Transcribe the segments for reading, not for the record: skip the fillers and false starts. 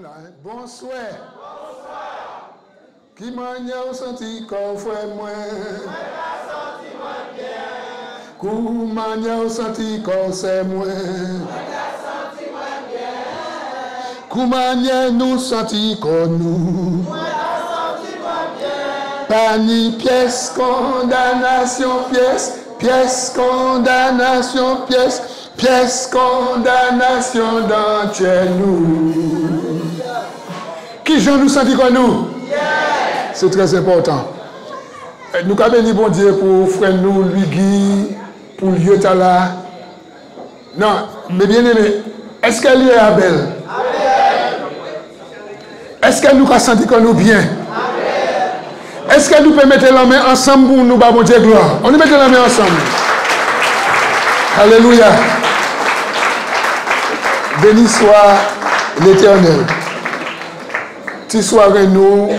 hein? Bonsoir. Qui m'a senti qu'on fait moins? Comment senti qu'on s'est moins? Comment nous senti qu'on nous? Pas ni pièce, condamnation, pièce, condamnation, pièce, condamnation dans chez nous. Qui j'en nous senti qu'on nous? C'est très important. Nous avons béni bon Dieu pour frère nous, lui Guy, pour lieu là. Non, mais bien aimé, est-ce qu'elle est Abel? Est-ce qu'elle nous a senti qu'on nous bien? Est-ce qu'elle nous peut mettre la main ensemble pour nous, bon Dieu, gloire? On nous met la main ensemble. Alléluia. Béni soit l'Éternel. Cette soirée, nous,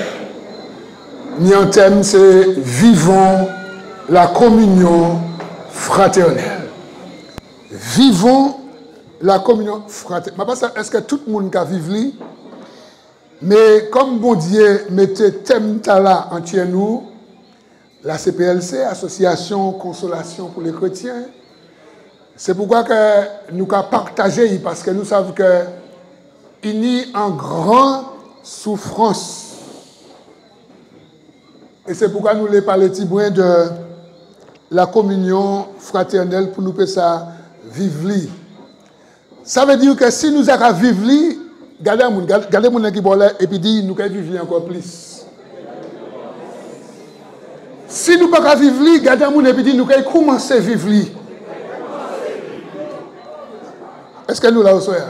un thème, c'est vivons la communion fraternelle. Vivons la communion fraternelle. Est-ce que tout le monde a vécu? Mais comme bon Dieu mettait thème là entier nous, la CPLC, Association Consolation pour les chrétiens, c'est pourquoi que nous avons partagé, parce que nous savons qu'il y a une grande souffrance. Et c'est pourquoi nous voulons parler de la communion fraternelle pour nous faire ça vivre. Ça veut dire que si nous avons vivre, regardez mon qui là et puis dit nous pouvons vivre encore plus. Si nous ne pouvons pas vivre, regardez mon et puis dit nous pouvons commencer à vivre. Est-ce que nous l'avons souhaité?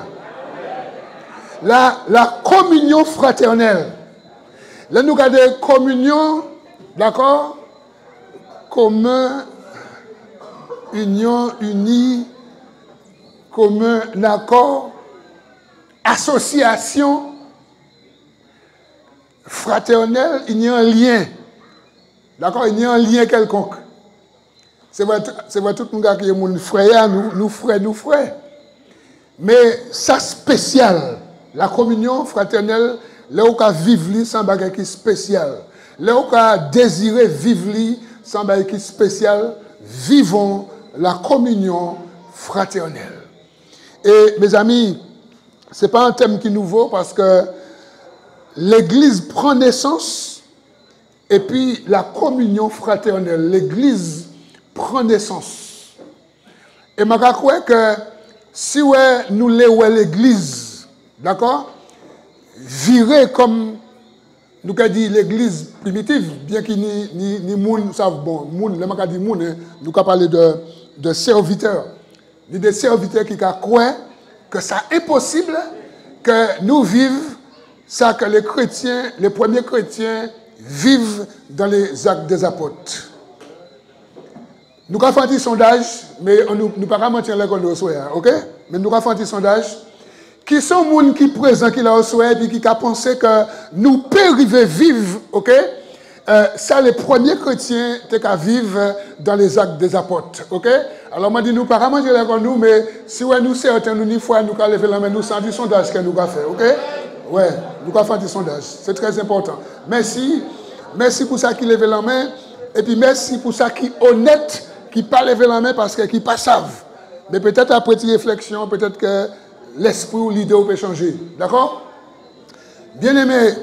La communion fraternelle. Là, nous regardons communion, d'accord? Commun, union, unie, commun, accord, association fraternelle, il y a un lien. D'accord? Il y a un lien quelconque. C'est vrai tout le monde qui est mon frère, nous frères. Mais ça spécial, la communion fraternelle, là où on vivre sans bagage qui spécial. Là où on désirer vivre sans bagage qui spécial, vivons la communion fraternelle. Et mes amis, ce n'est pas un thème qui est nouveau parce que l'Église prend naissance et puis la communion fraternelle, l'Église prend naissance. Et je crois que si nous l'Église, d'accord, virer comme nous avons dit l'église primitive, bien qu'il n'y ait moun, savent bon, moun, les gens disent moun, nous avons parlé de serviteurs. Il y a des serviteurs qui croient que ça est possible que nous vivions ça que les chrétiens, les premiers chrétiens vivent dans les actes des apôtres. Nous avons fait un petit sondage, mais nous ne pouvons pas mentir là qu'on le reçoit, ok? Mais nous avons fait un petit sondage. Qui sont les gens qui sont présents, qui l'ont reçu, et qui ont pensé que nous pouvons vivre, ok? Ça, les premiers chrétiens, c'est qu'à vivre dans les actes des apôtres, ok? Alors, moi, je dis, nous ne pouvons pas manger là comme nous, mais si nous certains, nous, une fois, nous avons levé la main, nous savons du sondage que nous avons fait, ok? Oui, nous avons fait du sondage. C'est très important. Merci. Merci pour ça qui lève la main. Et puis, merci pour ça qui est honnête, qui ne pas lever la main parce qu'ils ne pas savent. Mais peut-être après une réflexion, peut-être que l'esprit ou l'idée peut changer. D'accord? Bien-aimés,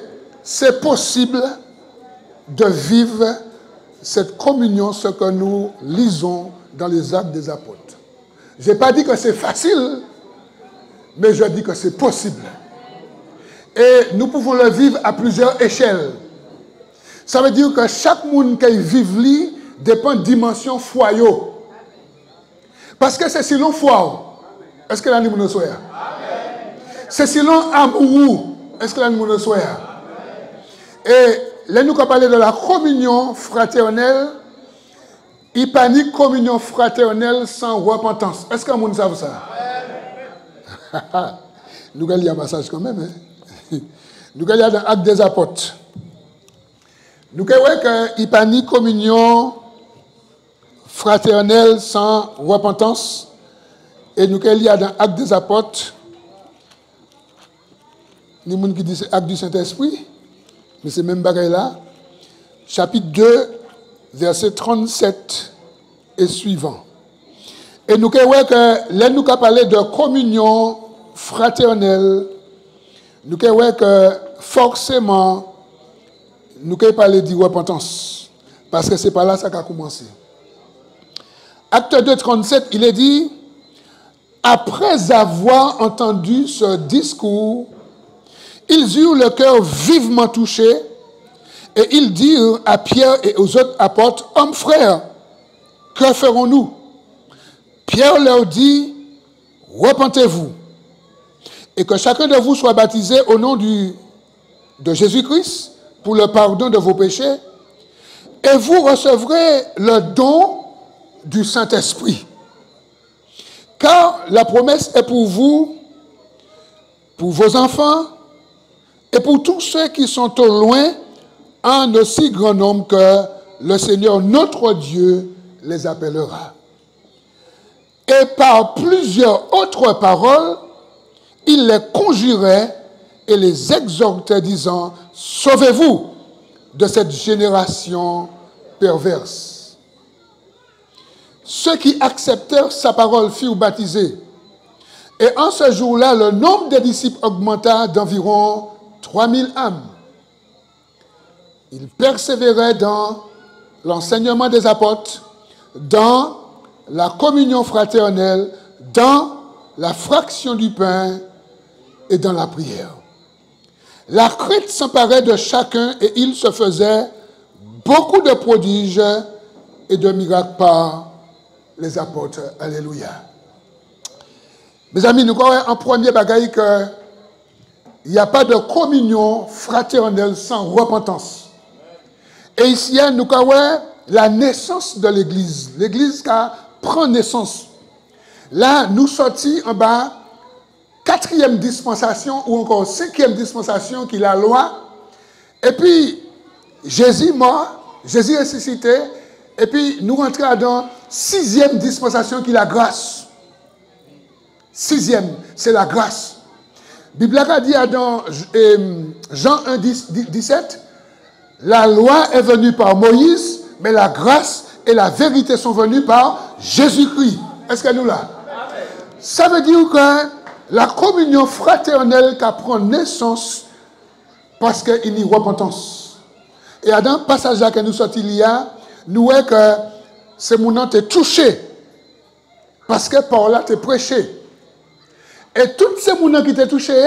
c'est possible de vivre cette communion, ce que nous lisons dans les actes des apôtres. Je n'ai pas dit que c'est facile, mais je dis que c'est possible. Et nous pouvons le vivre à plusieurs échelles. Ça veut dire que chaque monde qui vit dépend de dimension foyer. Parce que c'est selon foi. Est-ce que l'anime nous soit? C'est selon amour. Est-ce que l'anime nous soit? Et là, nous avons parlé de la communion fraternelle. Il n'y a pas de communion fraternelle sans repentance. Est-ce que vous savez ça? Nous allons lire un passage quand même. Hein? Nous allons lire dans l'Acte des Apôtres. Nous allons voir qu'il n'y a pas de communion fraternelle sans repentance. Et nous allons lire dans l'Acte des Apôtres. ni moun qui dit acte du Saint-Esprit, mais c'est même bagaille là. Chapitre 2, verset 37 et suivant. Et nous voyons que là, nous avons parlé de communion fraternelle. Nous voyons que forcément, nous avons parlé de repentance. Parce que c'est pas là que ça a commencé. Acte 2, 37, il est dit, après avoir entendu ce discours, ils eurent le cœur vivement touché et ils dirent à Pierre et aux autres apôtres, hommes frères, que ferons-nous? Pierre leur dit, repentez-vous et que chacun de vous soit baptisé au nom de Jésus-Christ pour le pardon de vos péchés et vous recevrez le don du Saint-Esprit. Car la promesse est pour vous, pour vos enfants et pour tous ceux qui sont au loin, en aussi grand nombre que le Seigneur notre Dieu les appellera. Et par plusieurs autres paroles, il les conjurait et les exhortait, disant, sauvez-vous de cette génération perverse. Ceux qui acceptèrent sa parole furent baptisés. Et en ce jour-là, le nombre des disciples augmenta d'environ 3000 âmes. Ils persévéraient dans l'enseignement des apôtres, dans la communion fraternelle, dans la fraction du pain et dans la prière. La crainte s'emparait de chacun et il se faisait beaucoup de prodiges et de miracles par les apôtres. Alléluia. Mes amis, nous croyons en premier bagaille qu'il n'y a pas de communion fraternelle sans repentance. Et ici, nous croyons la naissance de l'Église. L'Église qui prend naissance. Là, nous sortis en bas, 4e dispensation ou encore 5e dispensation qui est la loi. Et puis, Jésus mort, Jésus ressuscité. Et puis, nous rentrons dans 6e dispensation qui est la grâce. 6e, c'est la grâce. La Bible a dit dans Jean 1, 17, la loi est venue par Moïse, mais la grâce et la vérité sont venues par Jésus-Christ. Est-ce que nous là? Ça veut dire que la communion fraternelle qui prend naissance parce qu'il y a une repentance. Et dans le passage là que nous sortis il y a, nous voyons que ce monde est touché parce que par là tu prêché. Et tous ces gens qui t'ont touché,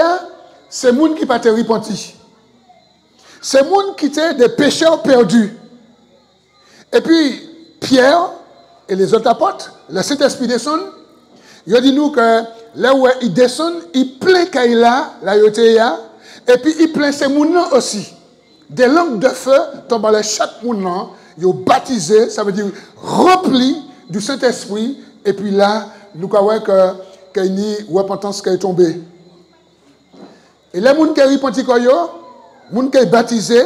c'est les gens qui ne sont pas repentis. C'est les gens qui étaient des pécheurs perdus. Et puis, Pierre et les autres apôtres, le Saint-Esprit descend. Il dit nous que là où il descend, il plaint Kaïla, la Yotéa, et puis il plaint ces gens aussi. Des langues de feu tombent à chaque monde, ils sont baptisés, ça veut dire remplis du Saint-Esprit, et puis là, nous voyons que qu'il y a une repentance qui est tombée. Et les gens qui sont repentis, les gens qui sont baptisés,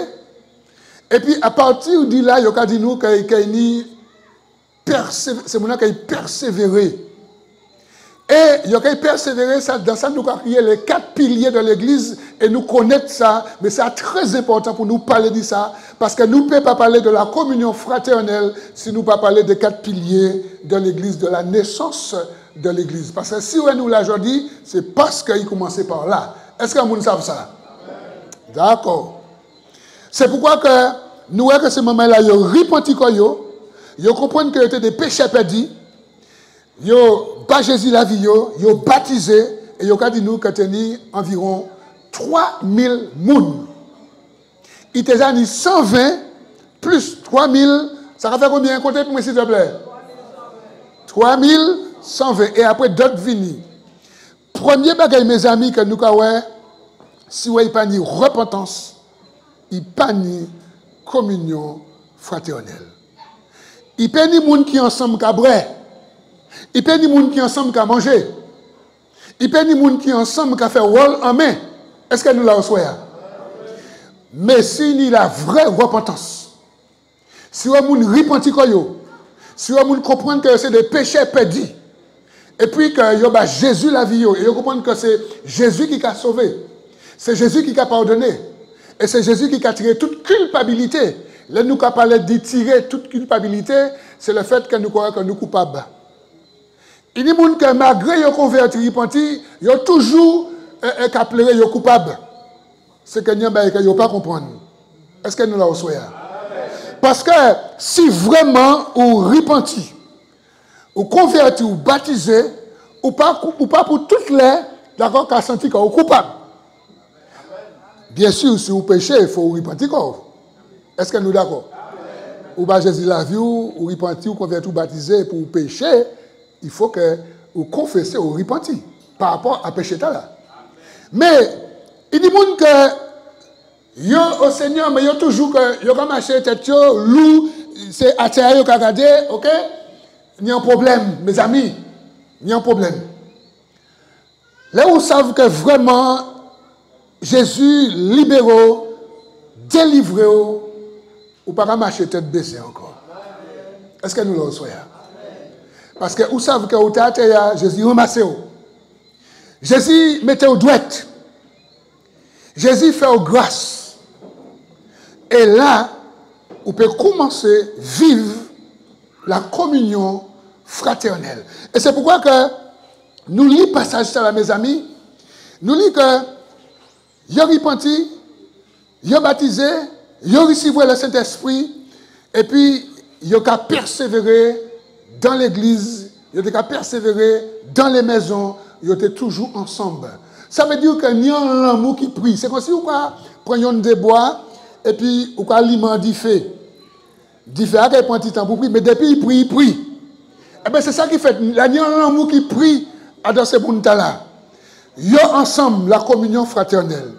et puis à partir de là, il y a dit nous qu'il y a une persévéré. Et il y a persévéré, dans ça nous avons créé les 4 piliers de l'Église et nous connaissons ça, mais c'est très important pour nous parler de ça, parce que nous ne pouvons pas parler de la communion fraternelle si nous ne pouvons pas parler des 4 piliers de l'Église, de la naissance de l'Église. Parce que si on nous l'a aujourd'hui, c'est parce qu'il commençait par là. Est-ce que vous savez ça? D'accord. C'est pourquoi que nous voyons que ce moment-là, ils ont repenti, ils comprennent qu'ils étaient des péchés perdus, ils ont pas Jésus la vie, ils ont baptisé, et ils ont dit nous que nous environ 3000 personnes. Il était dit 120 plus 3000, ça va faire combien? Comptez pour moi s'il te plaît. 3120. Et après d'autres viennent. Premier bagage, mes amis, que nous avons, si vous n'avez pas de repentance, il n'y a pas de communion fraternelle. Il n'y a pas de gens qui ensemble qui boire. Il n'y a pas de gens qui ensemble qui manger. Il n'y a pas de gens qui ensemble qui fait rôle en main. Est-ce que nous l'avons souhaité? Mais s'il y a la vraie repentance, si vous avez repenti, si vous comprenez que c'est des péchés perdus, et puis que Jésus la vie, et vous comprenez que c'est Jésus qui a sauvé, C'est Jésus qui a pardonné. Et c'est Jésus qui a tiré toute culpabilité. Là, nous avons parlé de tirer toute culpabilité, c'est le fait que nous croyons que nous sommes coupables. Il y a des gens qui, malgré qu'ils converti, repenti, ils ont toujours appelé qu'ils sont coupables. C'est que nous ne pas comprendre. Est-ce que nous l'avons souhaité? Parce que si vraiment vous repenti, ou converti, ou baptisé, ou pas pour toutes les, d'accord, qui ont senti qu'ils sont coupables. Bien sûr, si vous péchez, il faut vous repentir. Est-ce que nous sommes d'accord? Ou pas Jésus la vie, ou repentir, ou convertir, ou baptiser pour pécher, il faut que vous confessez ou repentir par rapport à péché là. Mais il dit que yo au Seigneur, mais yo toujours que yo comme marcher tête yo loup, c'est à terre yo ka garder, OK? Il y a un problème, mes amis. Il y a un problème. Là où vous savez que vraiment Jésus libère, délivre, ou pas marcher tête baissée encore. Est-ce que nous le soyons? Parce que vous savez que au théâtre, Jésus ramasse. Jésus mettait au douette. Jésus fait aux grâce. Et là, vous pouvez commencer à vivre la communion fraternelle. Et c'est pourquoi que nous lisons le passage ça, mes amis. Nous lisons que ils ont repenti, ils ont baptisé, ils ont reçu le Saint-Esprit, et puis ils ont persévéré dans l'église, ils ont persévéré dans les maisons, ils étaient toujours ensemble. Ça veut dire qu'il y a un amour qui prie. C'est comme si vous preniez des bois et puis vous alimentez du feu. Du feu, il prend un petit temps pour prier, mais depuis il prie. Et bien c'est ça qui fait. Il y a un amour qui prie dans ce monde-là. Ils ont ensemble la communion fraternelle.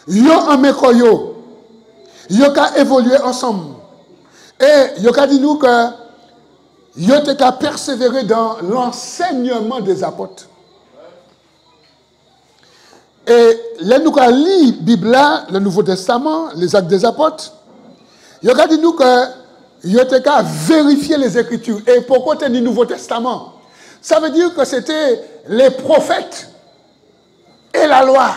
Ils ont un mécoyo. Ils ont évolué ensemble. Et ils ont dit nous que ils ont persévérer dans l'enseignement des apôtres. Et là, nous avons lu la Bible, le Nouveau Testament, les Actes des Apôtres. Il a dit nous que il a vérifier les Écritures. Et pourquoi le Nouveau Testament? Ça veut dire que c'était les prophètes et la loi.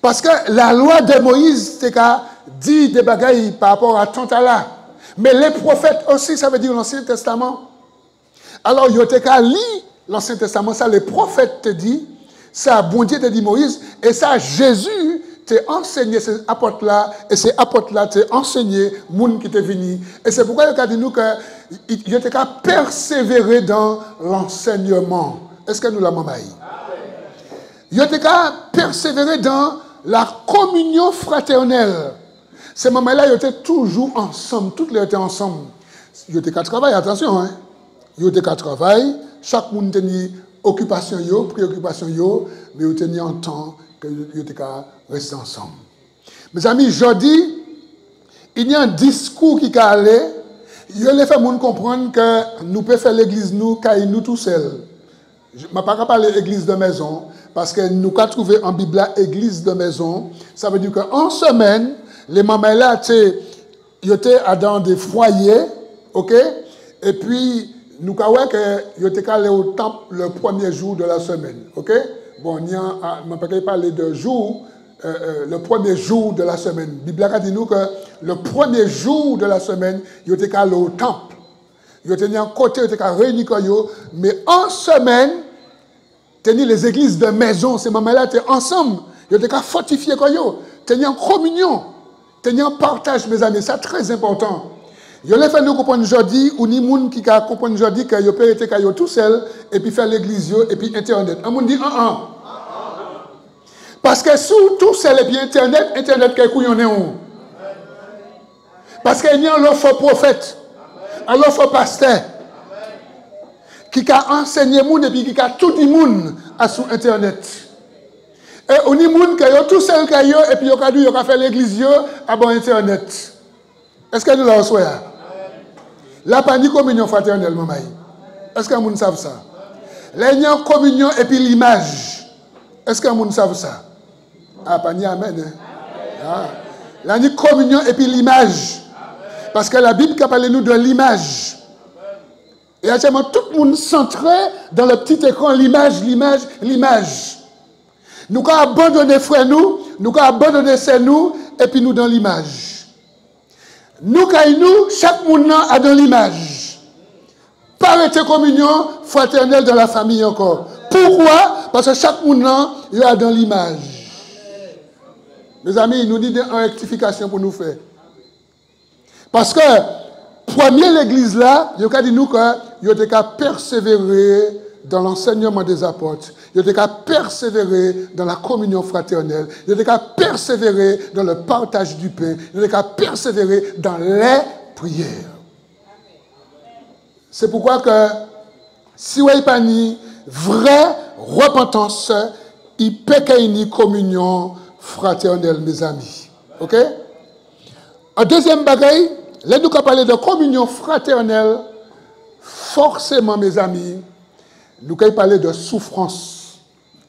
Parce que la loi de Moïse, c'est qu'a dit des bagailles par rapport à tant à là. Mais les prophètes aussi, ça veut dire l'Ancien Testament. Alors, il y a lu l'Ancien Testament, ça les prophètes te disent. Ça, bon Dieu te dit Moïse, et ça, Jésus t'a enseigné ces apôtres-là, et ces apôtres-là t'a enseigné, moun qui t'est venu. Et c'est pourquoi il a dit nous qu'il était qu'à persévérer dans l'enseignement. Est-ce que nous l'avons maï? Il était qu'à persévérer dans la communion fraternelle. Ces moments-là, ils étaient toujours ensemble, toutes les étaient ensemble. Ils étaient qu'à travailler, attention, hein. Ils étaient qu'à travailler, chaque monde tenait occupation yo, préoccupation yo, mais vous tenez en temps que vous êtes rester ensemble. Mes amis, aujourd'hui, il y a un discours qui est allé, il a fait moun comprendre que nous pouvons faire l'église nous tout seuls. Je ne vais pas parler d'église de maison, parce que nous avons trouvé en Bible église de maison. Ça veut dire qu'en semaine, les mamans là, ils étaient dans des foyers, ok? Et puis, nous avons allé au temple le premier jour de la semaine. Ok? Bon, je ne peux pas parler de jour, le premier jour de la semaine. La Bible a dit nous que le premier jour de la semaine, ils étaient allés au temple. Ils étaient en côté, ils étaient réunis, mais en semaine, les églises de maison, ces moments-là étaient ensemble. Ils étaient fortifiés, ils étaient en communion, ils étaient en partage, mes amis. C'est très important. Je l'ai fait nous comprendre aujourd'hui, ou ni moun qui comprend aujourd'hui que yo peut être tout seul et puis faire l'église et puis internet. Un monde dit Parce que sous tout seul et puis internet que couillon est où? Parce qu'il y a un faux prophète, un faux pasteur qui a enseigné moun et puis qui a tout dit moun à sur internet. Et on dit moun que yo tout seul et puis yo a fait l'église à bon internet. Est-ce que nous l'avons souhaité? La pas ni communion fraternelle, maman. Est-ce que vous savez ça? La y a communion et puis l'image. Est-ce que vous savez ça? Ah, pas ni amen. Hein? Ah. La ni communion et puis l'image. Parce que la Bible parle nous de l'image. Et actuellement, tout le monde centré dans le petit écran, l'image. Nous avons abandonné frère nous avons abandonné c'est nous, et puis nous dans l'image. Nous, chaque monde a dans l'image. Pas arrêter communion fraternelle dans la famille encore. Pourquoi? Parce que chaque monde a dans l'image. Mes amis, il nous dit une rectification pour nous faire. Parce que, premier l'église là, il a dit nous qu'il a persévérer dans l'enseignement des apôtres. Il a persévérer dans la communion fraternelle. Il a persévérer dans le partage du pain. Il a persévérer dans les prières. C'est pourquoi que, si vous n'avez pas une vraie repentance, il peut qu'il y ait une communion fraternelle, mes amis. OK? En deuxième bagaille, là, nous avons parlé de communion fraternelle. Forcément, mes amis, nous avons parlé de souffrance.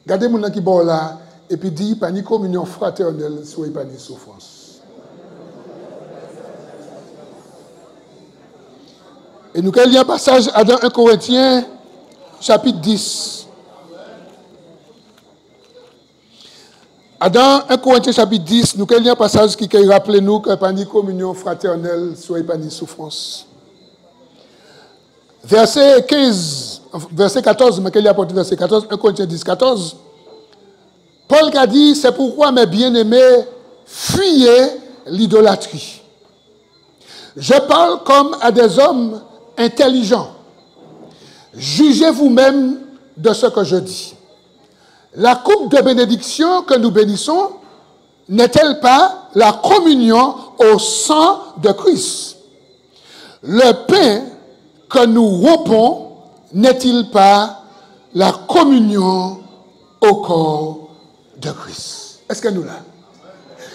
Regardez mon qui est là, et puis dit, pas ni communion fraternelle, si vous n'avez pas ni souffrance. Et nous avons lu un passage dans 1 Corinthiens, chapitre 10. Dans 1 Corinthiens chapitre 10, nous avons un passage qui rappelle nous que pas ni communion fraternelle, soit pas ni souffrance. Verset 15, verset 14, mais qu'il y a apporté verset 14, 1 Corinthiens 10, 14. Paul a dit, c'est pourquoi mes bien-aimés, fuyez l'idolâtrie. Je parle comme à des hommes intelligents. Jugez vous-même de ce que je dis. La coupe de bénédiction que nous bénissons n'est-elle pas la communion au sang de Christ? Le pain que nous rompons n'est-il pas la communion au corps de Christ? Est-ce que nous là?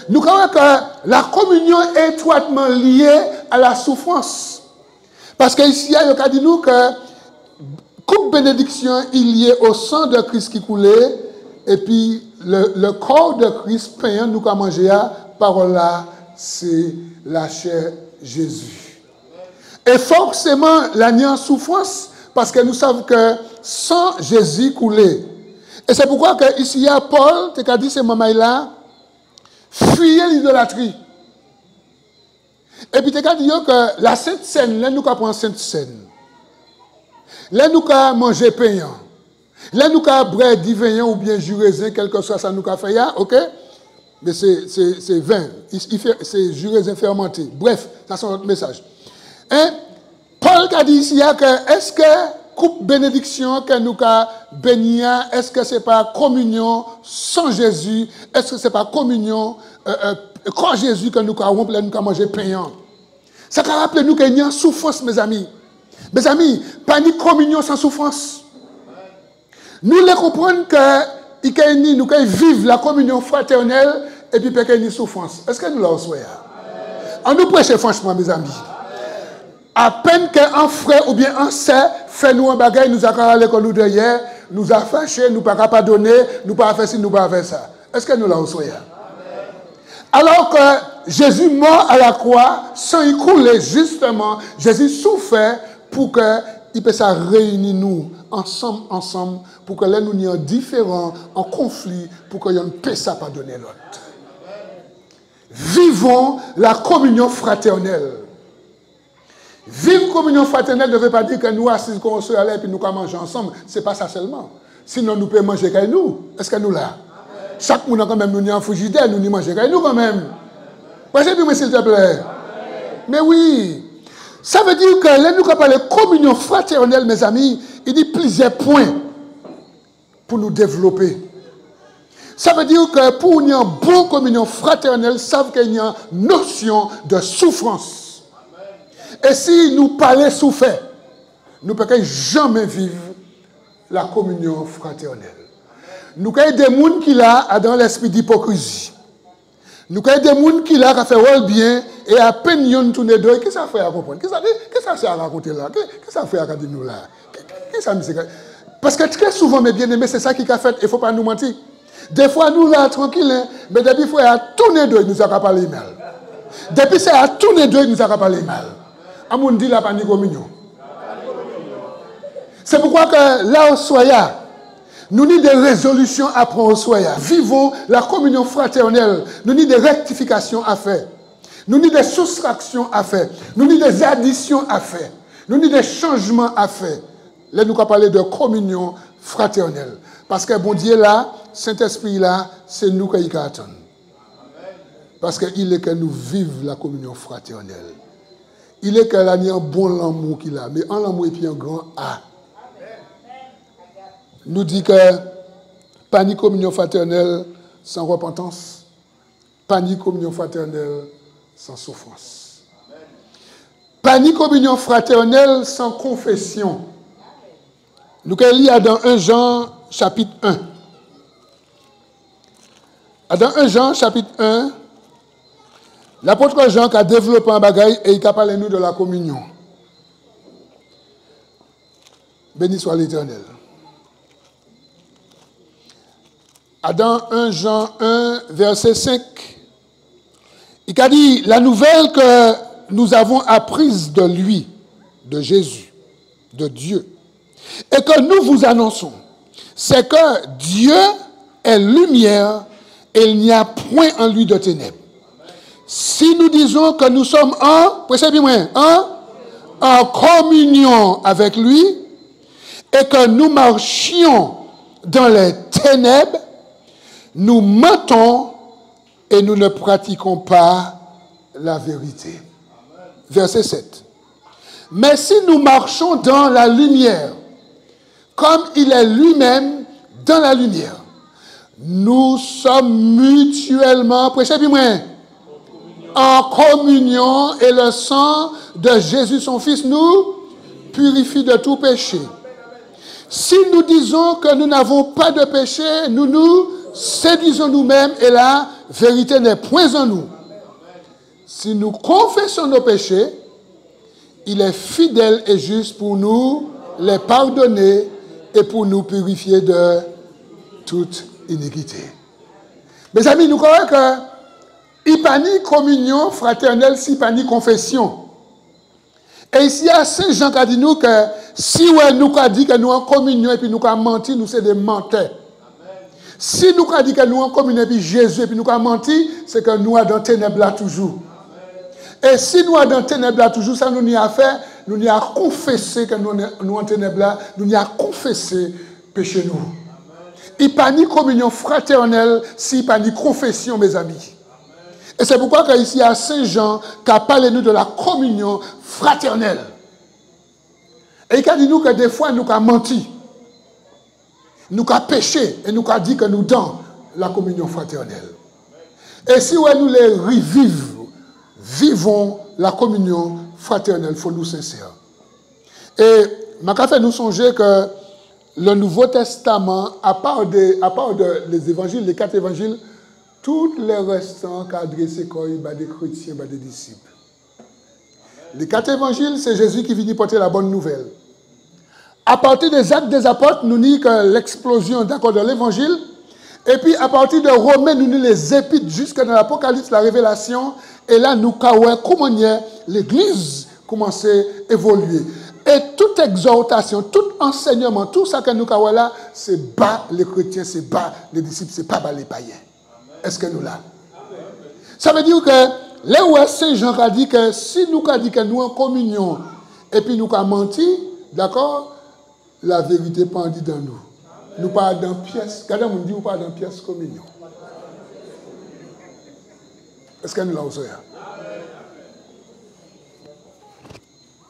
Nous croyons que la communion est étroitement liée à la souffrance. Parce qu'ici, il y a dit nous que coupe bénédiction est liée au sang de Christ qui coulait. Et puis, le corps de Christ, pain, nous avons mangé, parole là, c'est la chair Jésus. Et forcément, la n'y a souffrance, parce que nous savons que sans Jésus coulait. Et c'est pourquoi que ici, il y a Paul, qui a dit ces moments-là, fuyez l'idolâtrie. Et puis, tu as dit que la Sainte Seine, là, nous avons pris Sainte Seine. Là, nous avons mangé pain. Là, nous avons boire du vin ou bien jus raisin, quel que soit ça, nous avons fait, ok? Mais c'est vin, c'est jus raisin fermenté. Bref, ça c'est notre message. Hein? Paul a dit ici que est-ce que coupe bénédiction que nous avons béni, est-ce que ce n'est pas communion sans Jésus? Est-ce que ce n'est pas communion quand Jésus que nous avons rompu, nous avons mangé pain? Ça a rappelé nous qu'il y a une souffrance, mes amis. Mes amis, pas ni communion sans souffrance. Nous les comprenons que nous vivons la communion fraternelle et puis qu'il y a une souffrance. Est-ce que nous l'avons souhaité? On nous prêche franchement, mes amis. À peine qu'un frère ou bien un sœur fait nous un bagage, nous a carré comme nous derrière, nous a fâché, nous pas pardonner, nous pas faire ci, nous pas faire ça. Est-ce que nous l'avons souhaité? Alors que Jésus mort à la croix, sans y couler, justement, Jésus souffert pour qu'il puisse réunir nous ensemble, pour que là nous n'y en différents, en conflit, pour que nous puisse pardonner l'autre. Vivons la communion fraternelle. Vivre communion fraternelle ne veut pas dire que nous assis comme on et puis nous mangeons ensemble. Ce n'est pas ça seulement. Sinon nous pouvons manger qu'à nous. Est-ce que nous là? Chaque monde quand même nous n'y en frigidaire, nous n'y mangeons qu'à nous quand même. Passez-moi s'il te plaît. Mais oui. Ça veut dire que là, nous avons parlé de communion fraternelle, mes amis, il dit plusieurs points pour nous développer. Ça veut dire que pour une bonne communion fraternelle, ça veut qu'il y a une notion de souffrance. Et si nous parlons souffert, nous ne pouvons jamais vivre la communion fraternelle. Nous avons des gens qui sont dans l'esprit d'hypocrisie. Nous avons des gens qui ont fait le bien et à peine ils tournent deux. Qu'est-ce que ça fait à comprendre? Qu'est-ce que ça fait à raconter là? Qu'est-ce que ça fait à dire nous là? Parce que très souvent, mes bien-aimés, c'est ça qui a fait. Il ne faut pas nous mentir. Des fois, nous là, tranquille, mais depuis qu'il a tourné deux, il nous a parlé mal. Depuis qu'il a tourné deux, il nous a parlé mal. Amoun dit la panique au mignon. C'est pourquoi que là, au soya, Nous avons des résolutions à prendre au soir. Vivons la communion fraternelle. Nous avons des rectifications à faire. Nous avons des soustractions à faire. Nous avons des additions à faire. Nous avons des changements à faire. Là, nous allons parler de communion fraternelle. Parce que bon Dieu là, Saint-Esprit là, c'est nous qui attendons. Parce qu'il est que nous vivons la communion fraternelle. Il est qu'il a un bon l'amour qu'il a, mais un l'amour et puis un grand A. Nous dit que pas ni communion fraternelle sans repentance, pas ni communion fraternelle sans souffrance. Pas ni communion fraternelle sans confession. Nous lisons dans 1 Jean chapitre 1. Dans 1 Jean chapitre 1, l'apôtre Jean qui a développé un bagage et il a parlé nous de la communion. Béni soit l'Éternel. Dans 1 Jean 1, verset 5, il a dit, la nouvelle que nous avons apprise de lui, de Jésus, de Dieu, et que nous vous annonçons, c'est que Dieu est lumière et il n'y a point en lui de ténèbres. Si nous disons que nous sommes en communion avec lui et que nous marchions dans les ténèbres, nous mentons et nous ne pratiquons pas la vérité. Verset 7. Mais si nous marchons dans la lumière, comme il est lui-même dans la lumière, nous sommes mutuellement, en communion et le sang de Jésus son Fils nous purifie de tout péché. Si nous disons que nous n'avons pas de péché, nous nous séduisons nous-mêmes et la vérité n'est point en nous. Si nous confessons nos péchés, il est fidèle et juste pour nous les pardonner et pour nous purifier de toute iniquité. Mes amis, nous croyons que il n'y a pas ni communion fraternelle, s'il n'y a pas ni confession. Et ici, il y a Saint Jean qui a dit nous que si nous avons dit que nous en communion et puis nous avons menti, nous sommes des menteurs. Si nous avons dit que nous en communion et puis Jésus et puis nous avons menti, c'est que nous sommes dans les ténèbres là toujours. Et si nous sommes dans les ténèbres là toujours, ça nous y a fait, nous y a confessé que nous sommes en ténèbres là, nous y a confessé péché nous. Il n'y a pas ni communion fraternelle, s'il n'y a pas ni confession, mes amis. Et c'est pourquoi ici, il y a Saint Jean qui a parlé nous de la communion fraternelle. Et il a dit nous que des fois, nous avons menti. Nous avons péché et nous avons dit que nous dans la communion fraternelle. Et si nous les vivons la communion fraternelle, il faut nous sincères. Et je fait nous songer que le Nouveau Testament, à part les évangiles, les 4 évangiles, tous les restants qu'a adressé des chrétiens, des disciples. Les 4 évangiles, c'est Jésus qui vient porter la bonne nouvelle. À partir des actes des apôtres, nous dit que l'explosion de l'évangile. Et puis à partir de Romains, nous dit les épîtres jusqu'à dans l'Apocalypse, la révélation. Et là, nous voyons comment l'Église commence à évoluer. Et toute exhortation, tout enseignement, tout ça que nous voyons là, c'est bas les chrétiens, c'est bas les disciples, c'est pas bas les païens. Est-ce que nous là? Ça veut dire que là où Saint Jean a dit que si nous avons dit que nous en communion et puis nous avons menti, d'accord, la vérité pendit dans nous. Nous pas dans pièce. Regardez, on dit nous pas dans pièce communion. Est-ce que nous l'avons fait?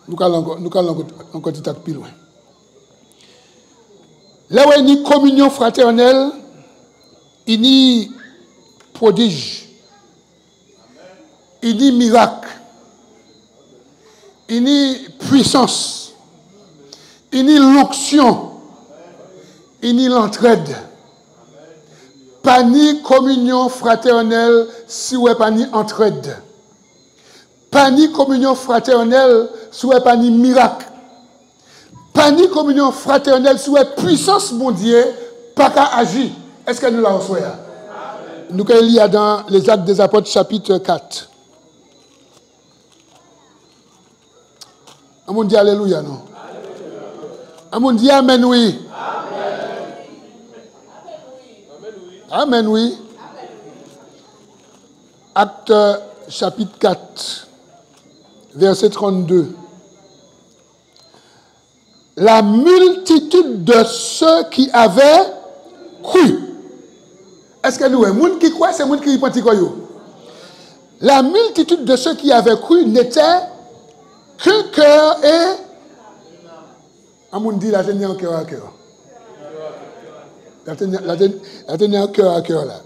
Nous allons encore un peu plus loin. Là où il y a une communion fraternelle, il y a prodige, il y a miracle, il y a puissance, il y a l'onction, il y a l'entraide. Pas ni communion fraternelle si vous n'avez pas ni entraide. Pas ni communion fraternelle si vous n'avez pas ni miracle. Pas ni communion fraternelle si vous avez puissance, mon Dieu, pas qu'à agir. Est-ce que nous l'avons fait? Nous lisons dans les Actes des Apôtres, chapitre 4. On dit Alléluia, non? On dit Amen, oui. Amen. Amen, oui. Acte chapitre 4, verset 32. La multitude de ceux qui avaient cru. Est-ce que nous, les gens qui croient, c'est les gens qui pensent. La multitude de ceux qui avaient cru n'était qu'un cœur et... On dit la tenue en cœur à cœur. La tenue en cœur à cœur là.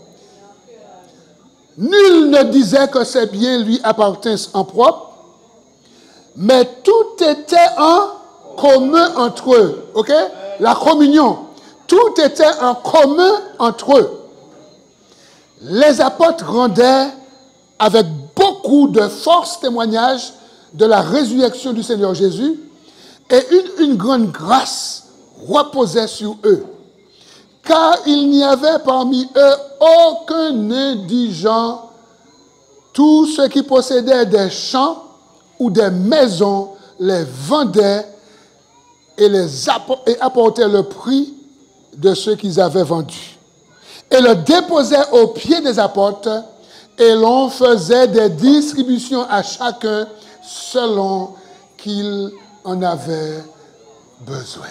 Nul ne disait que ses biens lui appartinssent en propre, mais tout était en commun entre eux. Ok? La communion. Tout était en commun entre eux. Les apôtres rendaient avec beaucoup de force témoignage de la résurrection du Seigneur Jésus, et une grande grâce reposait sur eux. Car il n'y avait parmi eux aucun indigent. Tous ceux qui possédaient des champs ou des maisons les vendaient et apportaient le prix de ceux qu'ils avaient vendus. Et le déposaient aux pieds des apôtres, et l'on faisait des distributions à chacun selon qu'il en avait besoin.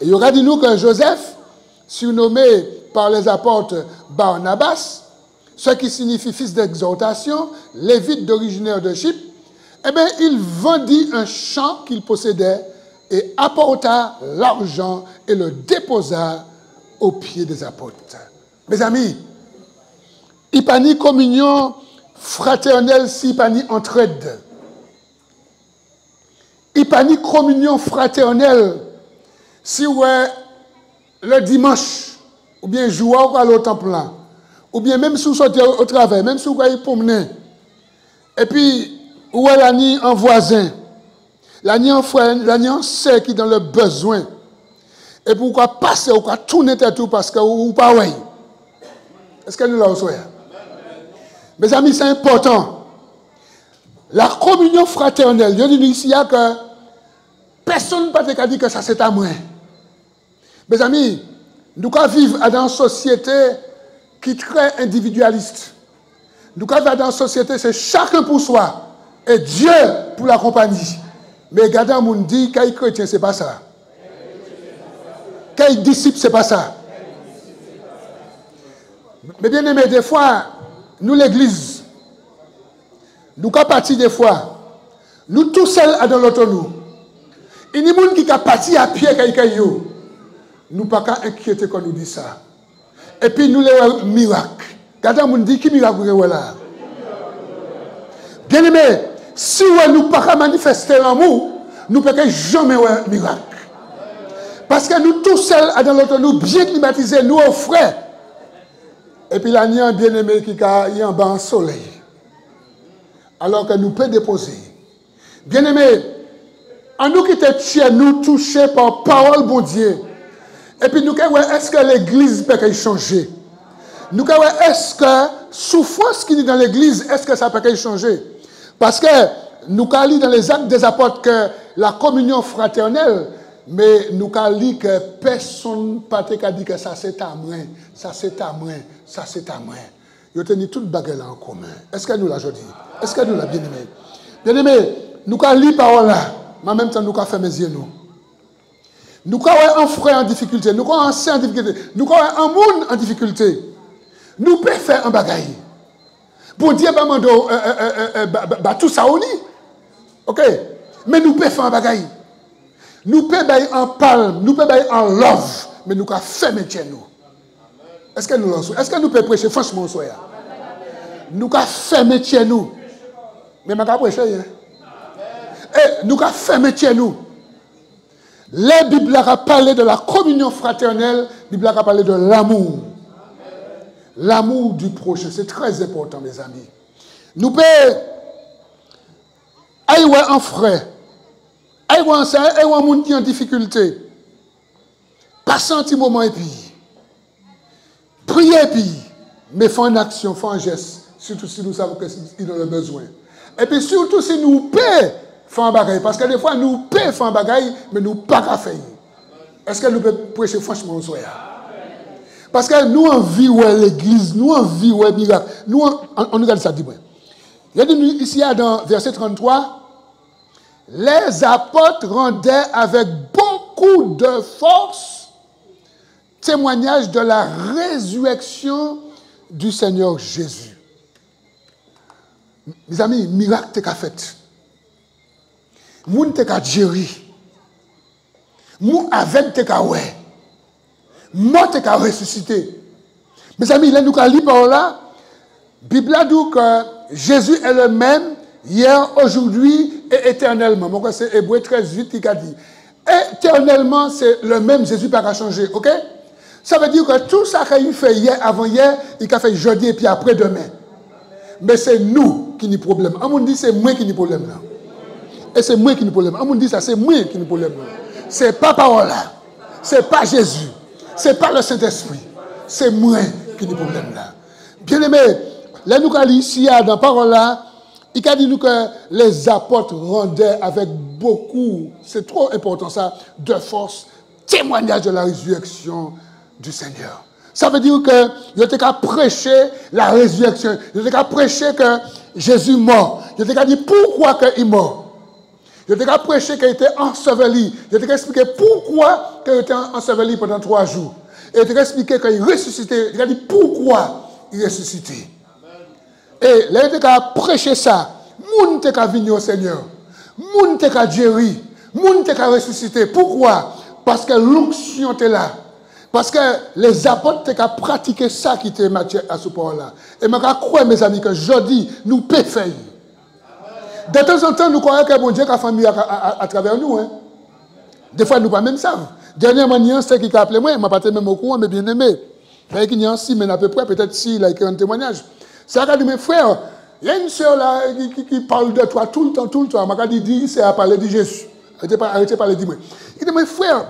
Et il aura dit nous que Joseph, surnommé par les apôtres Barnabas, ce qui signifie fils d'exhortation, lévite d'originaire de Chypre, eh bien, il vendit un champ qu'il possédait et apporta l'argent et le déposa aux pieds des apôtres. Mes amis, il n'y a pas ni communion fraternelle s'il n'y a pas ni entraide. Il n'y a pas ni communion fraternelle si ouais, le dimanche, ou bien jouer à l'autre temple là, ou bien même si vous sortez au travail, même si vous allez promener, et puis, où est la nuit en voisin, la nuit en frère, la nuit en sœur qui est dans le besoin, et pourquoi passer, ou quoi tourner tout parce que vous pas ouais. Est-ce que nous l'avons souhaité? Mes amis, c'est important. La communion fraternelle, je dis ici que personne ne peut pas dire que ça c'est à moi. Mes amis, nous vivons dans une société qui est très individualiste. Nous vivons dans une société, c'est chacun pour soi et Dieu pour la compagnie. Mais regardez, on dit qu'il chrétien, ce n'est pas ça. Qu'il disciple, ce n'est pas ça. Mais bien aimé, des fois, nous l'église, nous sommes partis des fois, nous tous seuls dans l'autre nous. Il y a des gens qui sont partis à pied, nous ne pouvons pas inquiéter quand nous dit ça. Et puis nous les miracles. Regardez, on dit qui miracle là. Bien aimé, si nous ne pouvons pas manifester l'amour, nous ne pouvons jamais faire miracle. Parce que nous tous seuls dans l'autre nous, bien climatisés, nous aux frais. Et puis là, il y a un bien-aimé qui est en bas en soleil. Alors que nous pouvons déposer. Bien-aimé, en nous qui étions nous touchés par parole bon Dieu. Et puis nous est-ce que l'église peut changer? Nous est-ce que souffrance qui est dans l'église, est-ce que ça peut changer? Parce que nous lisons dans les actes des apôtres que la communion fraternelle, mais nous lisons que personne n'a dit que ça c'est à moi, ça c'est à moi, ça c'est à moi. Ils ont tenu toute bagarre en commun. Est-ce que nous l'avons dit? Est-ce que nous l'avons bien aimé? Bien aimé, nous lisons parole là, mais en même temps nous fait mes yeux nous. Nous avons un frère en difficulté, nous avons un sœur en difficulté, nous avons un monde en difficulté. Nous pouvons faire un bagaille. Pour dire, tout ça au lit. Ok? Mais nous pouvons faire un bagaille. Nous pouvons faire en palme, nous pouvons faire en love, mais nous pouvons faire métier nous. Est-ce que nous l'en Est-ce que nous pouvons prêcher franchement soya? Nous pouvons faire métier nous. Mais nous pouvons prêcher. Et nous pouvons faire métier nous. La Bible a parlé de la communion fraternelle, la Bible a parlé de l'amour. L'amour du prochain, c'est très important, mes amis. Nous pouvons aller un frère, aller un sœur, aller un monde qui est en difficulté. Passer un petit moment et puis, prier et puis, mais faire une action, faire un geste, surtout si nous savons qu'il en a besoin. Et puis surtout si nous pouvons faire un bagaille, parce que des fois nous pouvons faire un bagaille, mais nous ne pouvons pas faire. Est-ce que nous pouvons prêcher franchement au soir? Parce que nous, on vit ouais l'église, nous, on vit ouais miracle. Nous, on regarde ça, dis-moi. Il y a ici, dans verset 33, les apôtres rendaient avec beaucoup de force témoignage de la résurrection du Seigneur Jésus. Mes amis, miracle t'es qu'a fait. Moun t'es qu'a géri. Moun avec t'es qu'a ouais. Mort t'es qu'a ressuscité. Mes amis, là nous qu'a lu par là, Bible a dit que Jésus est le même hier, aujourd'hui et éternellement. Moi, c'est Hébreu 13:8 qui a dit. Éternellement, c'est le même Jésus pas changé, ok? Ça veut dire que tout ça qu'il fait hier, avant-hier, il a fait jeudi et puis après-demain. Mais c'est nous qui avons problème. On dit c'est moi qui ai problème là. Et c'est moi qui ai problème. On dit ça, c'est moi qui ai problème là. C'est pas parole là. C'est pas Jésus. C'est pas le Saint-Esprit. C'est moi qui ai problème là. Bien aimé, là nous allons ici dans parole là, il a dit nous que les apôtres rendaient avec beaucoup, c'est trop important ça, de force, témoignage de la résurrection du Seigneur. Ça veut dire que il était qu'à prêcher la résurrection. Il était qu'à prêcher que Jésus est mort. Il était qu'à dire pourquoi il est mort. Il était qu'à prêcher qu'il était enseveli. Il était qu'à expliquer pourquoi il était enseveli pendant 3 jours. Il était qu'à expliquer qu'il est ressuscité. Il a dit pourquoi il est ressuscité. Et là, il était qu'à prêcher ça. Moun était qu'à venir au Seigneur. Moun était qu'à gérir. Moun était qu'à ressusciter. Pourquoi? Parce que l'onction était là. Parce que les apôtres étaient qu'à pratiquer ça qui était matière à ce point-là. Et je crois, mes amis, que jeudi, nous pouvons faire. De temps en temps, nous croyons que bon Dieu a famille à travers nous. Hein. Des fois, nous ne pas même savent. Dernièrement, c'est qui a appelé moi, je ne suis pas même au courant, mais bien aimé. Il y a 6 semaines à peu près, peut-être s'il a écrit un témoignage. C'est à dire, mes frères, il y a une soeur là qui parle de toi tout le temps. Je dit, c'est à parler de Jésus. Arrêtez de parler de moi. Il dit, mes frères,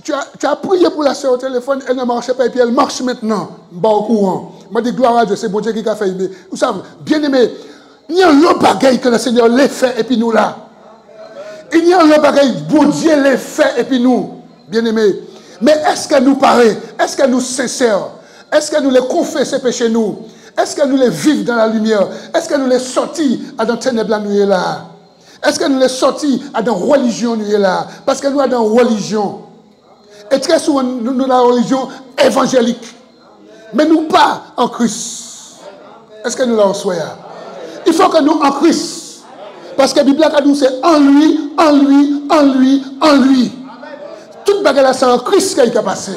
tu as prié pour la soeur au téléphone, elle ne marchait pas et puis elle marche maintenant. Je suis au courant. Je dis, gloire à Dieu, c'est bon Dieu qui a fait. Mais, vous savez, bien aimé, il y a un bagaille que le Seigneur l'a fait et puis nous là. Il y a un bagaille, bon Dieu l'a fait et puis nous, bien aimé. Mais est-ce que nous paraît? Est-ce que nous sincères? Est-ce que nous les confessons péchés nous? Est-ce que nous les vivons dans la lumière? Est-ce que nous les sortis à dans ténèbres nous là? Est-ce que nous les sortis à dans religion nous là? Parce que nous sommes dans religion. Et très souvent nous dans la religion évangélique. Mais nous pas en Christ. Est-ce que nous l'en soyons? Il faut que nous en Christ. Parce que la Bible a dit c'est en lui, en lui, en lui, en lui. Toute bagarre c'est en Christ qui a passé.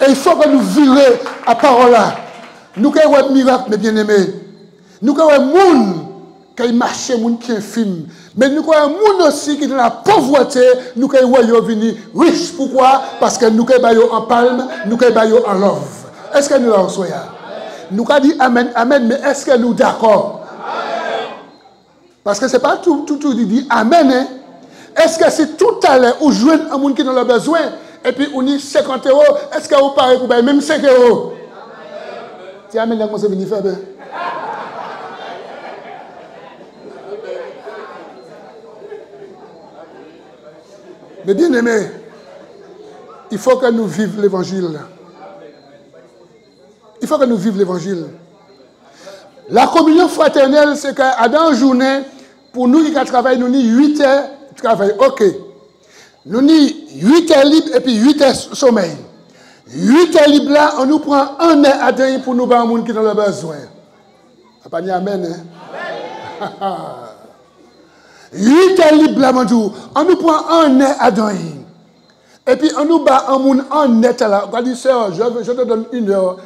Et il faut que nous vivions à parole là. Nous avons un miracle, mes bien-aimés. Nous avons un monde qui marche, un monde qui est infime. Mais nous avons un monde aussi qui est dans la pauvreté. Nous avons venir riche. Pourquoi? Parce que nous avons en palme, nous avons en love. Est-ce que nous l'en soyons? Nous avons dit Amen, Amen, mais est-ce que nous sommes d'accord? Parce que ce n'est pas tout dit Amen. Hein? Est-ce que si tout à l'heure, vous jouez un monde qui a le besoin, et puis on dit 50 €, est-ce que vous parlez pour même 5 €? Tu Amen, là, comment c'est venu faire? Mais bien aimé, il faut que nous vivions l'évangile. Il faut que nous vivions l'évangile. La communion fraternelle, c'est qu'à dans une journée, pour nous qui travaillons, nous avons 8 heures de travail. Ok. Nous avons 8 heures libres et puis 8 heures de sommeil. 8 heures libres là, on nous prend 1 heure à donner pour nous voir un monde qui a le besoin. Pas dit Amen, hein? 8 heures libres là, on nous prend 1 heure à donner. Et puis on nous bat un monde en net là. On dit, sœur, je te donne 1 heure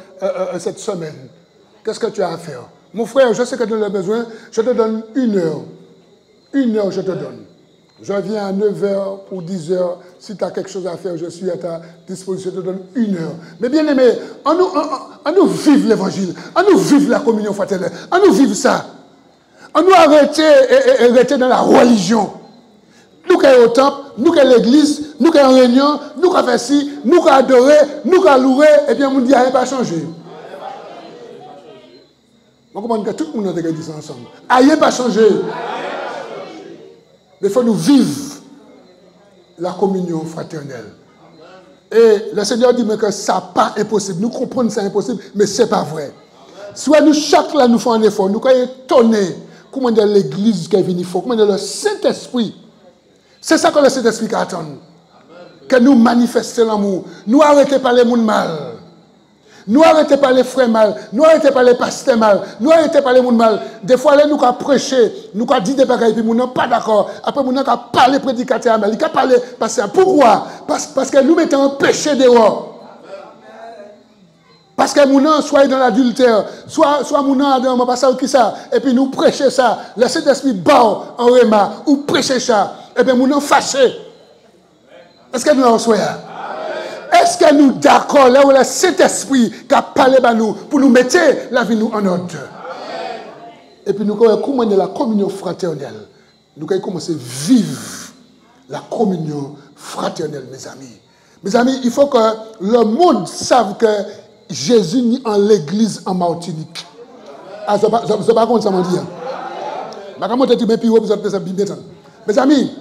cette semaine. Qu'est-ce que tu as à faire? Mon frère, je sais que tu as besoin, je te donne 1 heure. 1 heure, je te donne. Je viens à 9 h pour 10 h. Si tu as quelque chose à faire, je suis à ta disposition, je te donne 1 heure. Mais bien aimé, on nous vive l'évangile, on nous vive la communion fraternelle, on nous vive ça. On nous arrêter dans la religion. Nous qui sommes au temple, nous qui sommes à l'église, nous qui sommes en réunion, nous qui faisons ci, nous qui adorons, nous qui louons, et bien on dit, rien n'a pas changé. On comprend que tout le monde a dit ça ensemble. Rien n'a pas changé. Mais il faut nous vivre la communion fraternelle. Et le Seigneur dit mais que ça n'est pas impossible. Nous comprenons que c'est impossible, mais ce n'est pas vrai. Soit nous, chaque là, nous faisons un effort, nous sommes étonnés. Comment dire l'Église qui est venue, comment dire le Saint-Esprit. C'est ça que le Saint-Esprit attend. Que nous manifestions l'amour. Nous arrêtons pas les gens mal. Nous arrêtons pas les frères mal. Nous arrêtons pas les pasteurs mal. Nous arrêtons pas les gens mal. Des fois, nous avons prêché, nous avons dit des bagages, puis nous n'sommes pas d'accord. Après, nous avons parlé prédicateur mal. Nous avons parlé pasteur. Pourquoi? Parce que nous mettons un péché dehors. Parce que nous soit dans l'adultère, soit nous dans pas ça ou qui ça, et puis nous prêcher ça, le Saint-Esprit bat en rema, ou prêcher ça, et bien nous fâchés. Est-ce que nous en soyons? Est-ce que nous d'accord là où le Saint-Esprit qui a parlé à nous pour nous mettre la vie nous en ordre? Et puis nous comment la communion fraternelle. Nous allons commencer à vivre la communion fraternelle, mes amis. Mes amis, il faut que le monde sache que Jésus n'est en l'église en Martinique. Ah, c'est pas comme ça m'a dit. Mes amis,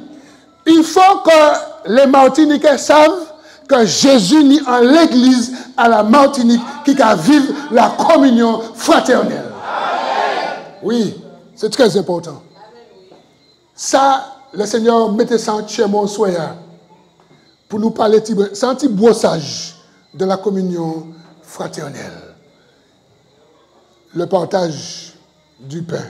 il faut que les Martiniquais savent que Jésus n'est en l'église à la Martinique qui va vivre la communion fraternelle. Oui, c'est très important. Ça, le Seigneur mettait ça en chez mon soya pour nous parler, c'est un petit brossage de la communion fraternelle. Le partage du pain.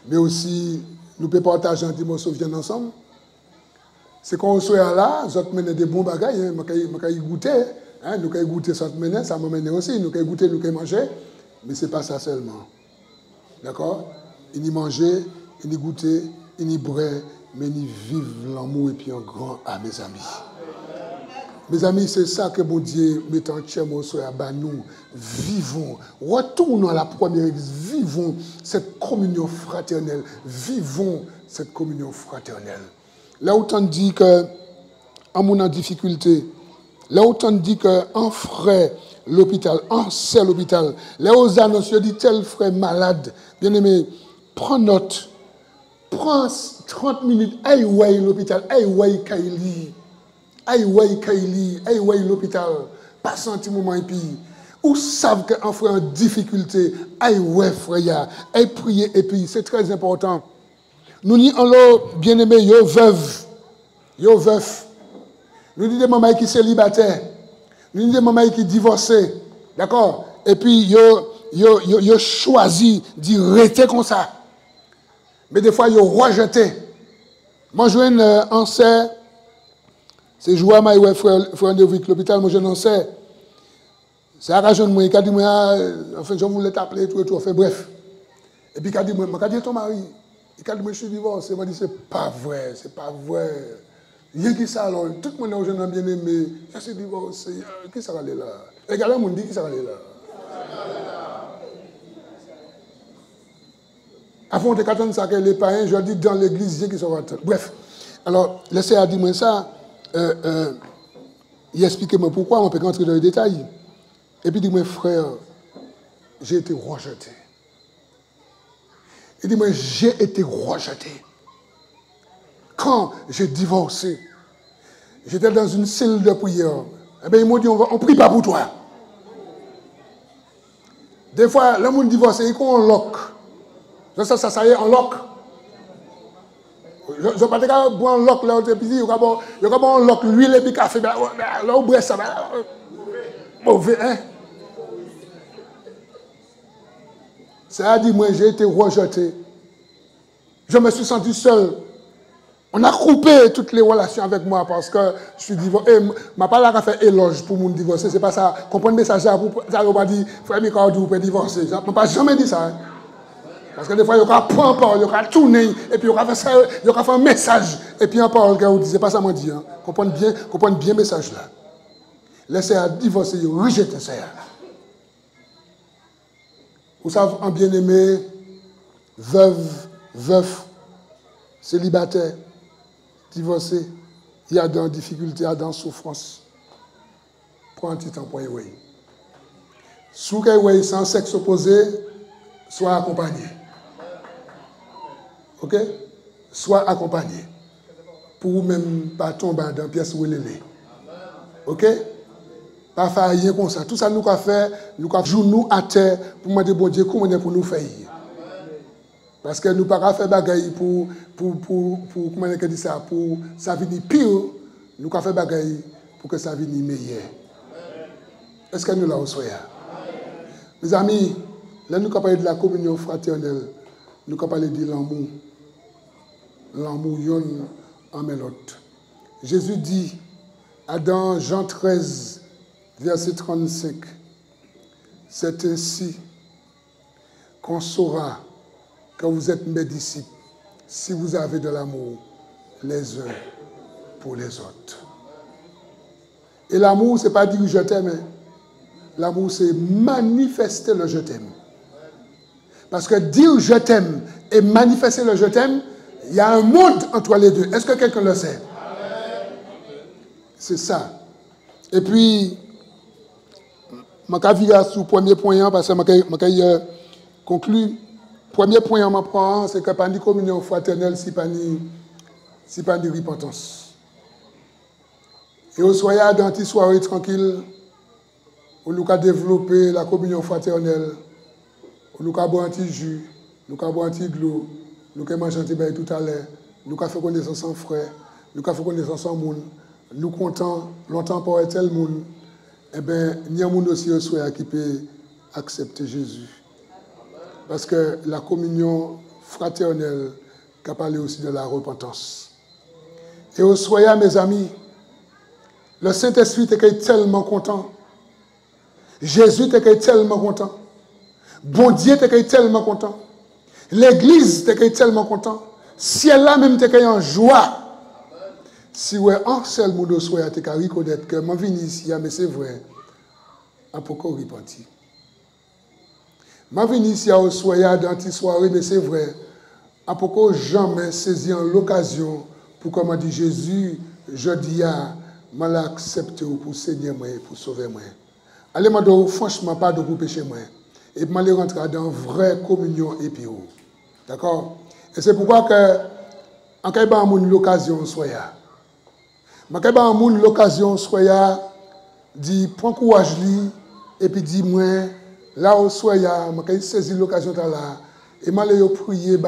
Mais aussi, nous pouvons partager un petit morceau viande ensemble. C'est quand on soit là, nous avons mené des bons bagages, nous avons goûté. Nous avons goûté ça mené, ça m'a mené aussi. Nous avons goûté, nous avons mangé. Mais ce n'est pas ça seulement. D'accord? Il y manger, il y goûter, il y boire, mais il vivre l'amour et puis en grand à mes amis. Mes amis, c'est ça que mon Dieu met en tient mon soeur à nous. Vivons, retournons à la première église, vivons cette communion fraternelle, vivons cette communion fraternelle. Là où on dit que, en mon difficulté, là où on dit qu'un frère, l'hôpital, un seul l'hôpital, là où on annonce, dit tel frère malade, bien aimé, prends note, prends 30 minutes, aïe, ouais, l'hôpital, aïe, ouais, Kaili. Aïe, ouais, Kaili, aïe, ouais, l'hôpital, passe un petit moment et puis, ou savent qu'un frère en difficulté, aïe, ouais, frère, aïe, prier et puis, c'est très important. Nous disons, bien aimé, yo veuve, yo veuf. Nous disons des mamans qui sont célibataires, nous disons des mamans qui sont divorcées, d'accord? Et puis, yo choisi d'y rester comme ça. Mais des fois, yo rejeté. Moi, je viens en serre. C'est joué à ma frère de l'hôpital, moi je n'en sais. C'est à raison de moi, il a dit, enfin, je voulais t'appeler, tout et tout, enfin, bref. Et puis il a dit, moi, il a dit, ton mari, il a dit, moi, je suis divorcé. Il m'a dit, c'est pas vrai, c'est pas vrai. Rien qui ça, alors, tout le monde est jeune bien aimé, je suis divorcé, qui ça va aller là? Et là, on dit, qui ça va aller là? Avant de attendre ça, que les païens, je dis, dans l'église, qui sont attendre. Bref, alors, laissez à dire moi ça. Il explique-moi pourquoi, on peut rentrer dans les détails. Et puis il dit, mon frère, j'ai été rejeté. Il dit, moi, j'ai été rejeté. Quand j'ai divorcé, j'étais dans une cellule de prière. Eh bien, ils m'ont dit, on ne prie pas pour toi. Des fois, le monde divorcé, il qu'on lock. Ça y est, on lock. Je ne sais pas si vous avez un lock là, il y a un lock, l'huile et puis café, là, on boit ça, mauvais, hein? Ça a dit, moi, j'ai été rejeté. Je me suis senti seul. On a coupé toutes les relations avec moi parce que je suis divorcé. Je ne pas là qu'à faire éloge pour mon divorcer. C'est pas ça. Comprendre le message, ça ne veut pas dire, frère Mikao, vous pouvez divorcer. Je ne pas jamais dit ça. Hein? Parce que des fois, il y a prendre parole, il y a tourner, et puis il y a fait un message, et puis en parole, vous dites, c'est pas ça que je dis. Hein? Comprenez bien le message là. Laissez à divorcer, rejetez ça. Vous savez, un bien-aimé, veuve, veuf, célibataire, divorcé, il y a dans difficulté, il y a dans souffrance. Prends un petit temps pour y voir. Si vous avez sans sexe opposé, sois accompagné. Ok? Sois accompagné. Pour vous-même pas tomber dans la pièce où il est. Ok? Pas faire rien comme ça. Tout ça nous a fait, nous avons joué nous à terre pour demander bon Dieu comment on est pour nous faire. Parce que nous ne pouvons pas faire bagaille pour comment on dit ça, pour ça venir pire, nous avons fait bagaille pour que ça vienne meilleur. Est-ce que nous l'avons souhaité? Mes amis, là nous avons parlé de la communion fraternelle, nous avons parlé de l'amour. L'amour yon en l'autre. Jésus dit dans Jean 13, verset 35, c'est ainsi qu'on saura que vous êtes mes disciples si vous avez de l'amour les uns pour les autres. Et l'amour, ce n'est pas dire je t'aime. L'amour, c'est manifester le je t'aime. Parce que dire je t'aime et manifester le je t'aime, il y a un monde entre les deux. Est-ce que quelqu'un le sait? C'est ça. Et puis, je vais virer sur le premier point, parce que je vais conclure. Le premier point que je prends, c'est que pas de communion fraternelle si pas de repentance. Et au soir dans une soirée tranquille, où nous avons développé la communion fraternelle, où nous avons boire un petit jus, nous avons boire un petit de l'eau, nous avons mangé un petit bain tout à l'heure, nous avons fait connaissance en frère, nous avons fait connaissance en monde, nous comptons longtemps pour être tel monde, eh bien, il y a un monde aussi au soir qui peut accepter Jésus. Parce que la communion fraternelle qui a parlé aussi de la repentance. Et au soir, mes amis, le Saint-Esprit était tellement content. Jésus était tellement content. Bon Dieu était tellement content. L'Église était tellement content. Ciel là même était en joie. Si ouais, un seul mot de soir, tu as reconnaître que je viens ici, mais c'est vrai, à pourquoi repentir. Je viens ici au soir, dans une soirée, mais c'est vrai, à pourquoi jamais saisir l'occasion pour, comme dit Jésus, je dis à je l'accepte pour saigner moi, pour sauver moi. Allez, je franchement pas de vous pécher moi. Et je vais rentrer dans une vraie communion et puis. D'accord? Et c'est pourquoi que, en cas de l'occasion, soya. En cas de l'occasion, soya, dit, prends courage, et puis dis-moi, là où soya, je vais saisir l'occasion de là, et je vais prier,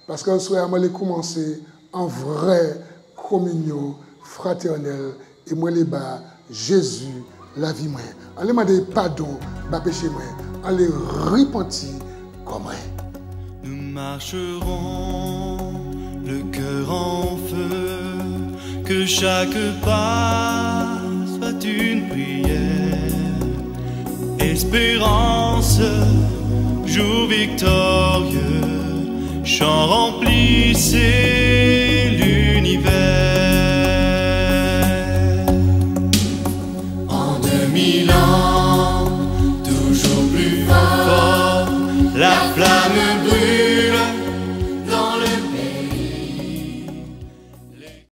parce que soya, je vais commencer en vraie communion fraternelle, et moi, les bas, Jésus, la vie, moi. Allez, demander pardon, ma péché, moi. Allez, repentir comme moi. Nous marcherons le cœur en feu, que chaque pas soit une prière. Espérance, jour victorieux, chant remplissez